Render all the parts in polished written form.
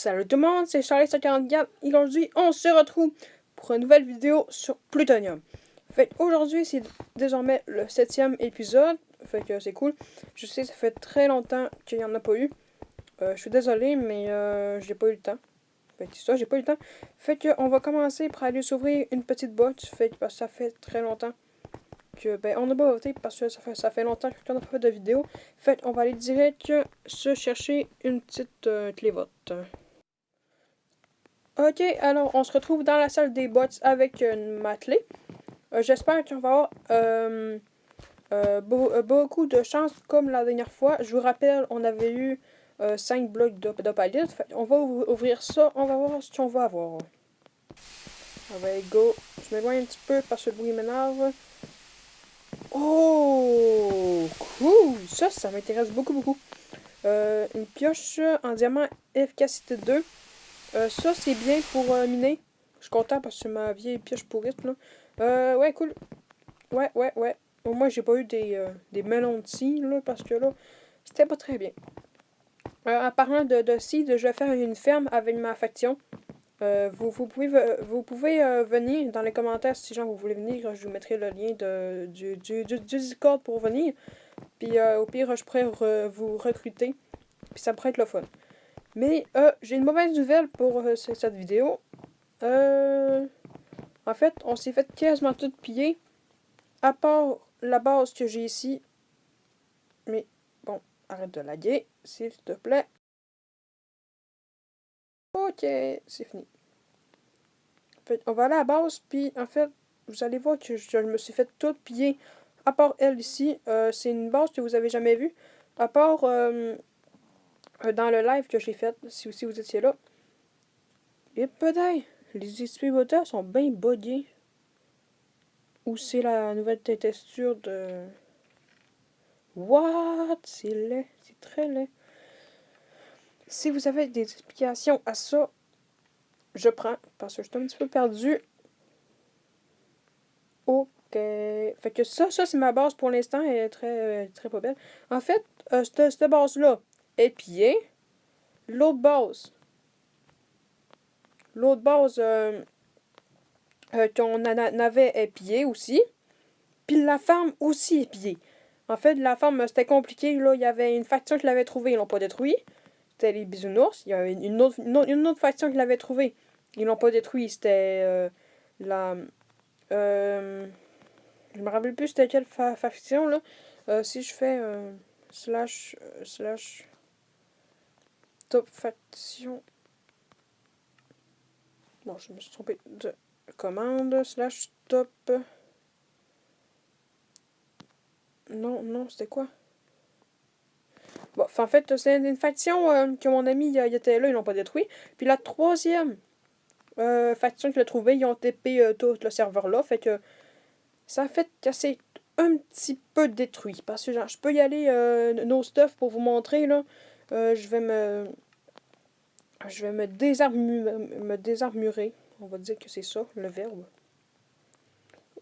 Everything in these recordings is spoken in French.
Salut tout le monde, c'est Charlie144 et aujourd'hui on se retrouve pour une nouvelle vidéo sur Plutonium. Fait aujourd'hui c'est désormais le 7e épisode, fait que c'est cool. Je sais ça fait très longtemps qu'il n'y en a pas eu. Je suis désolé mais j'ai pas eu le temps. Fait que ça, j'ai pas eu le temps. Fait que on va commencer par aller s'ouvrir une petite boîte, fait que parce que ça fait très longtemps que on n'a pas voté parce que ça fait longtemps qu'on n'a pas fait de vidéo. Fait on va aller direct se chercher une petite clé vote. Ok, alors on se retrouve dans la salle des bots avec ma clé. J'espère qu'on va avoir beaucoup de chance comme la dernière fois. Je vous rappelle, on avait eu 5 blocs de palette. On va ouvrir ça, on va voir ce qu'on va avoir. On va go. Je m'éloigne un petit peu parce que le bruit m'énerve. Oh, cool! Ça m'intéresse beaucoup. Une pioche en diamant efficacité 2. Ça, c'est bien pour miner. Je suis content parce que c'est ma vieille pioche pourrite, là. Ouais, cool. Ouais. Au moins, j'ai pas eu des melons de scie, là, parce que là, c'était pas très bien. En parlant de seed, je vais faire une ferme avec ma faction. Vous pouvez venir dans les commentaires si genre vous voulez venir. Je vous mettrai le lien du Discord pour venir. Puis au pire, je pourrais vous recruter. Puis ça pourrait être le fun. Mais j'ai une mauvaise nouvelle pour cette vidéo. En fait, on s'est fait quasiment tout piller. À part la base que j'ai ici. Mais bon, arrête de laguer, s'il te plaît. Ok, c'est fini. En fait, on va aller à la base, puis en fait, vous allez voir que je me suis fait tout piller. À part elle ici, c'est une base que vous avez jamais vue. À part dans le live que j'ai fait, si aussi vous étiez là. Et peut-être, les distributeurs sont bien buggés. Ou c'est la nouvelle texture de... What? C'est laid, c'est très laid. Si vous avez des explications à ça, je prends, parce que je suis un petit peu perdu. Ok. Fait que ça c'est ma base pour l'instant. Elle est très pas belle. En fait, cette base-là est pillée. L'autre base. Qu'on avait est pillée aussi. Puis la farm aussi est pillée. En fait, la farm, c'était compliqué. Là, il y avait une faction qui l'avait trouvée. Ils l'ont pas détruit. C'était les bisounours. Il y a une autre faction qui l'avait trouvé. Ils l'ont pas détruit. C'était la... je me rappelle plus c'était quelle faction, là. Si je fais slash top faction... Non, je me suis trompé de commande. Slash top... Non, c'était quoi? Bon, en fait, c'est une faction que mon ami il était là, ils l'ont pas détruit. Puis la troisième faction qu'il a trouvé, ils ont TP tout le serveur là. Fait que ça a fait que c'est un petit peu détruit. Parce que genre, je peux y aller no stuff pour vous montrer là. Je vais me désarmurer. On va dire que c'est ça, le verbe.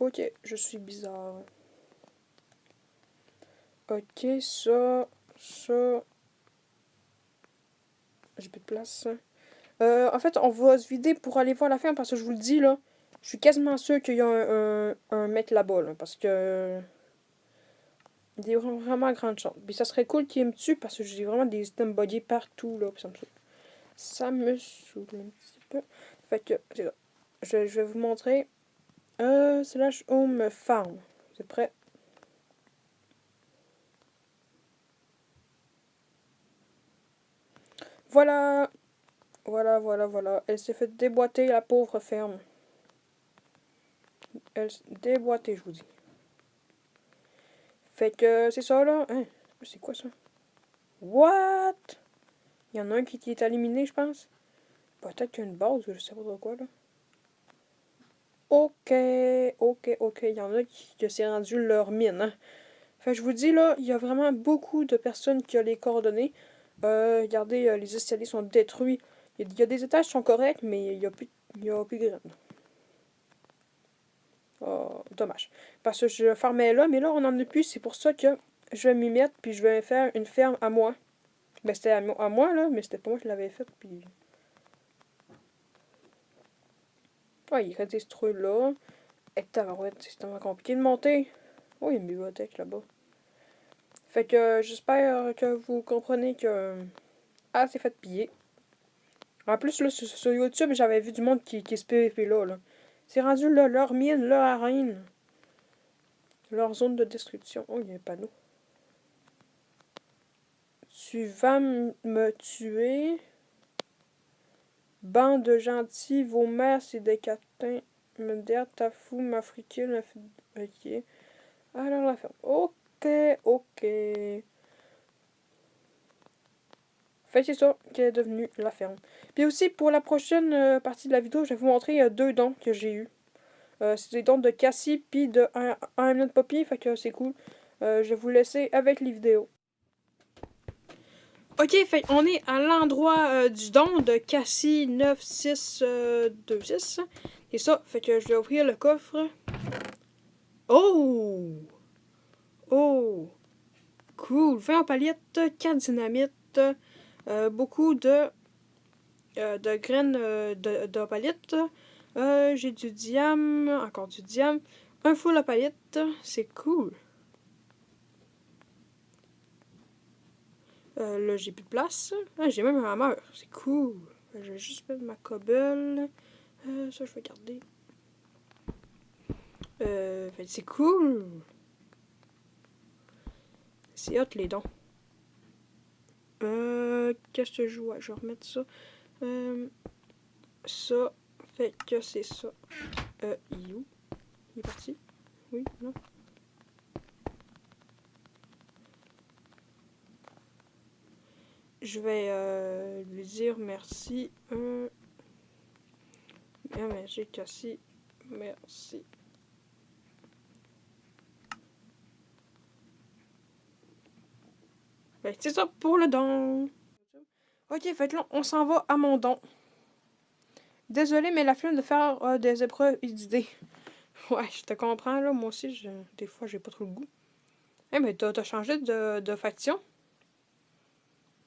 Ok, je suis bizarre. Ok, ça. J'ai plus de place. En fait, on va se vider pour aller voir la ferme parce que je vous le dis là. Je suis quasiment sûr qu'il y a un mec là-bas là, parce que il y a vraiment grande chance. Puis ça serait cool qu'il me tue parce que j'ai vraiment des items buggés partout là. Puis ça me saoule un petit peu. Fait que c'est ça. Je vais vous montrer. Slash home farm. Vous êtes prêts? Voilà. Voilà. Elle s'est fait déboîter la pauvre ferme. Elle s'est déboîtée, je vous dis. Fait que c'est ça là. Hein? C'est quoi ça? What? Il y en a un qui est éliminé, je pense. Peut-être qu'il y a une base, je sais pas trop quoi là. Ok. Il y en a qui s'est rendu leur mine. Hein? Fait que je vous dis là, il y a vraiment beaucoup de personnes qui ont les coordonnées. Regardez, les escaliers sont détruits. Il y a des étages qui sont corrects, mais il y a plus de graines. Oh, dommage. Parce que je farmais là, mais là, on en a plus. C'est pour ça que je vais m'y mettre, puis je vais faire une ferme à moi. Ben, c'était à moi, là, mais c'était pas moi qui l'avais faite, puis... Ouais, il reste des citrouilles là. Et tabarouette, c'est tellement compliqué de monter. Oh, il y a une bibliothèque là-bas. Fait que j'espère que vous comprenez que... Ah, c'est fait piller. En plus, là, sur YouTube, j'avais vu du monde qui se PVP là. C'est rendu là, leur mine, leur arène. Leur zone de destruction. Oh, il y a un panneau. Tu vas me tuer. Bande de gentils, vos mères, c'est des catins. Me dire, ta fou, m'afriquer, ok. Alors, la ferme. Ok, ok. Fait c'est ça qui est devenu la ferme. Puis aussi, pour la prochaine partie de la vidéo, je vais vous montrer deux dons que j'ai eu. C'est des dons de Cassie, puis de un minute Poppy, fait que c'est cool. Je vais vous laisser avec les vidéos. Ok, fait on est à l'endroit du don de Cassie 9626. C'est ça, fait que je vais ouvrir le coffre. Oh! Oh! Cool! 20 paillettes, 4 dynamites, beaucoup de graines de paillettes. J'ai du diam, encore du diam. Un full à paillettes, c'est cool. Là, j'ai plus de place. Ah, j'ai même un hammer, c'est cool. Je vais juste mettre ma cobble. Ça, je vais garder. C'est cool. C'est hot les dons. Qu'est-ce que je vois? Je vais remettre ça. Ça. Fait que c'est ça. Il est où? Il est parti? Oui, non? Je vais lui dire merci. Mais j'ai cassé. Merci. C'est ça pour le don. Ok, fait que là, on s'en va à mon don. Désolé, mais la flemme de faire des épreuves d'idées. Ouais, je te comprends, là. Moi aussi, des fois, j'ai pas trop le goût. Eh, mais t'as changé de faction?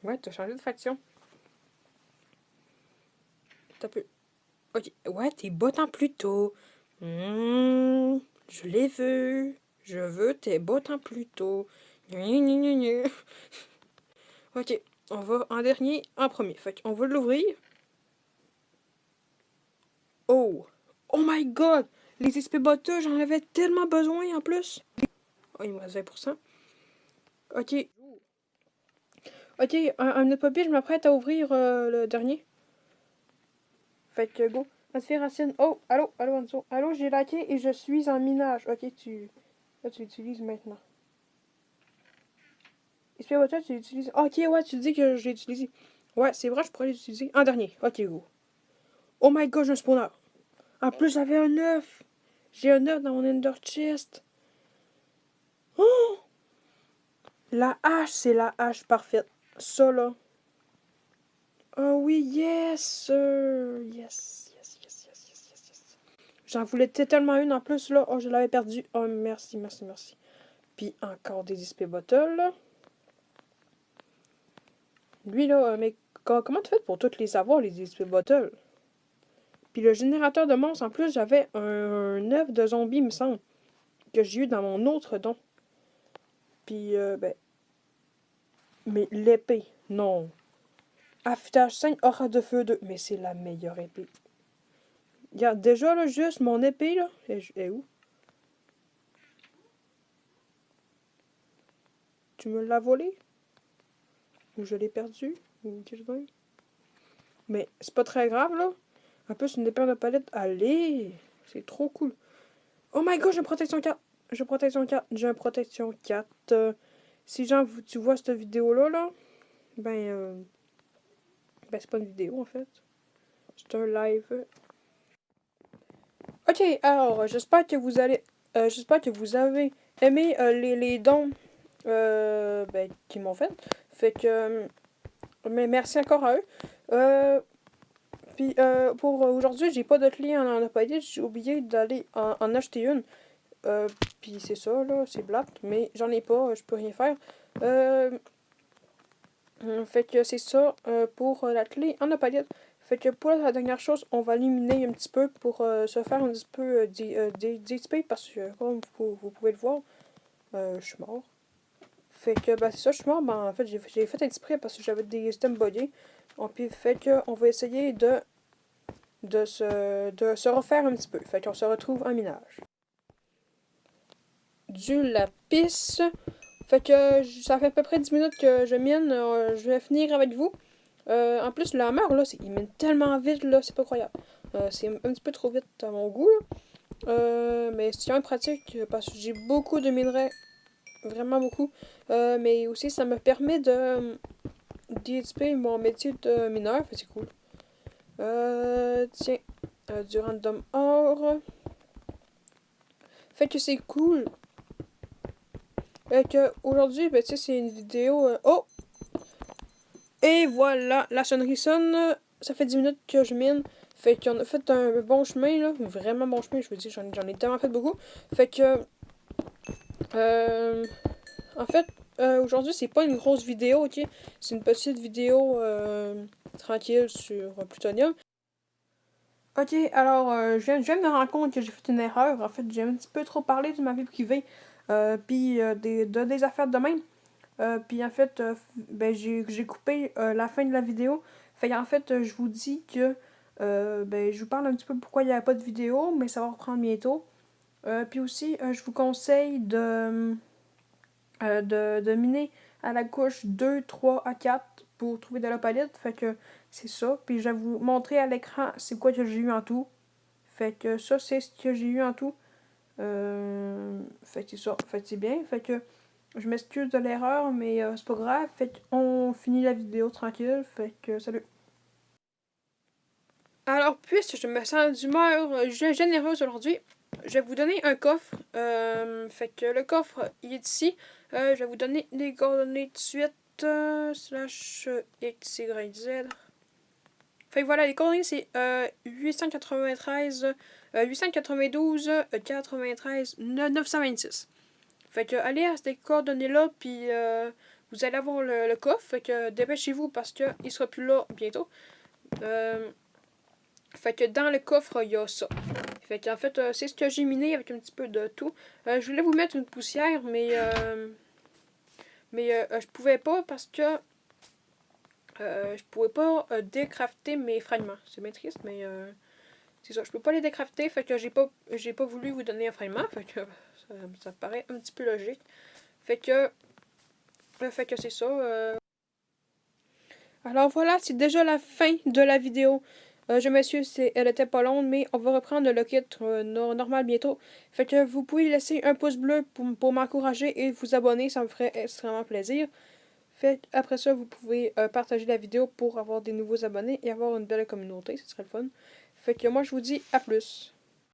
Ouais, t'as changé de faction. T'as peu. Ok, ouais, t'es bottant plus tôt. Je les veux. Je veux tes bottins plus tôt. Ok, on va en dernier, en premier. Fait qu'on va l'ouvrir. Oh! Oh my god! Les XP botteurs, j'en avais tellement besoin en plus. Oh, il me reste 20%. Ok. Ok, un autre papier, je m'apprête à ouvrir le dernier. Fait que go. Racine. Oh, allô, Anso. Allô, j'ai laqué et je suis en minage. Ok, là, tu l'utilises maintenant. XP botteurs, tu l'utilises. Ok, ouais, tu dis que je l'ai utilisé. Ouais, c'est vrai, je pourrais l'utiliser. En dernier. Ok, go. Oh my god, j'ai un spawner. En plus, j'avais un œuf. J'ai un œuf dans mon Ender Chest. Oh! La hache, c'est la hache parfaite. Ça, là. Oh oui, yes, sir. Yes, yes, yes, yes, yes, yes, yes. J'en voulais tellement une en plus, là. Oh, je l'avais perdu. Oh, merci, merci, merci. Puis encore des XP bottles, là. Lui, là, mais comment tu fais pour toutes les avoir, les XP bottles? Puis le générateur de monstres, en plus, j'avais un œuf de zombie, il me semble, que j'ai eu dans mon autre don. Puis, mais l'épée, non. Affûtage 5, aura de feu 2. Mais c'est la meilleure épée. Regarde, déjà, là, juste mon épée, là. Est où? Tu me l'as volée? Ou je l'ai perdue? Ou qu'est-ce que c'est? Mais c'est pas très grave, là. En plus, une épée de palette. Allez! C'est trop cool. Oh my god, j'ai une protection 4. J'ai une protection 4. J'ai une protection 4. Si genre, tu vois cette vidéo-là, là, ben, c'est pas une vidéo, en fait. C'est un live. Ok, alors, j'espère que vous avez aimé les dons qu'ils m'ont fait. Fait que, mais merci encore à eux. Puis pour aujourd'hui, j'ai pas de clé en Apophis. J'ai oublié d'aller en acheter une. Puis c'est ça, là, c'est blatte, mais j'en ai pas, je peux rien faire. Fait que c'est ça pour la clé en Apophis. Fait que pour la dernière chose, on va éliminer un petit peu pour se faire un petit peu d'XP parce que comme vous pouvez le voir, je suis mort. Fait que c'est ça, je suis mort, en fait j'ai fait exprès parce que j'avais des items buggés. Puis fait que on va essayer de se refaire un petit peu. Fait qu'on se retrouve en minage. Du lapis. Fait que ça fait à peu près 10 minutes que je mine. Je vais finir avec vous. En plus, le hammer, là, il mine tellement vite, là, c'est pas croyable. C'est un petit peu trop vite à mon goût, là. Mais c'est quand même pratique parce que j'ai beaucoup de minerais. Vraiment beaucoup. Mais aussi, ça me permet de d'XP mon métier de mineur. Fait que c'est cool. Tiens. Du random or. Fait que c'est cool. Fait que aujourd'hui, tu sais, c'est une vidéo. Oh! Et voilà, la sonnerie sonne. Ça fait 10 minutes que je mine. Fait qu'on a fait un bon chemin, là. Vraiment bon chemin, je veux dire, j'en ai tellement fait beaucoup. Fait que. Euh, en fait, aujourd'hui, c'est pas une grosse vidéo, ok? C'est une petite vidéo tranquille sur Plutonium. Ok, alors, je viens de me rendre compte que j'ai fait une erreur. En fait, j'ai un petit peu trop parlé de ma vie privée. Puis des affaires de même. Puis en fait, j'ai coupé la fin de la vidéo. Fait en fait, je vous dis que je vous parle un petit peu pourquoi il n'y avait pas de vidéo, mais ça va reprendre bientôt. Puis aussi, je vous conseille de miner à la couche 2, 3 à 4 pour trouver de l'opalite. Fait que c'est ça. Puis je vais vous montrer à l'écran c'est quoi que j'ai eu en tout. Fait que ça, c'est ce que j'ai eu en tout. Fait que c'est ça. Fait que c'est bien. Fait que je m'excuse de l'erreur, mais c'est pas grave. Fait qu'on finit la vidéo tranquille. Fait que salut. Alors, puisque je me sens d'humeur généreuse aujourd'hui, je vais vous donner un coffre. Fait que le coffre, il est ici. Je vais vous donner les coordonnées de suite. Slash XYZ. Fait que voilà, les coordonnées, c'est 893, 892, 93, 926. Fait que allez à ces coordonnées-là, puis vous allez avoir le coffre. Fait que dépêchez-vous parce qu'il sera plus là bientôt. Fait que dans le coffre, il y a ça. Fait qu'en fait, c'est ce que j'ai miné avec un petit peu de tout. Je voulais vous mettre une poussière, mais je pouvais pas parce que je pouvais pas décrafter mes fragments. C'est bien triste, mais c'est ça. Je peux pas les décrafter, fait que j'ai pas voulu vous donner un fragment. Fait que ça paraît un petit peu logique. Fait que c'est ça. Alors voilà, c'est déjà la fin de la vidéo. Je m'excuse, elle était pas longue, mais on va reprendre le kit normal bientôt. Fait que vous pouvez laisser un pouce bleu pour m'encourager et vous abonner, ça me ferait extrêmement plaisir. Fait après ça, vous pouvez partager la vidéo pour avoir des nouveaux abonnés et avoir une belle communauté, ce serait le fun. Fait que moi, je vous dis à plus.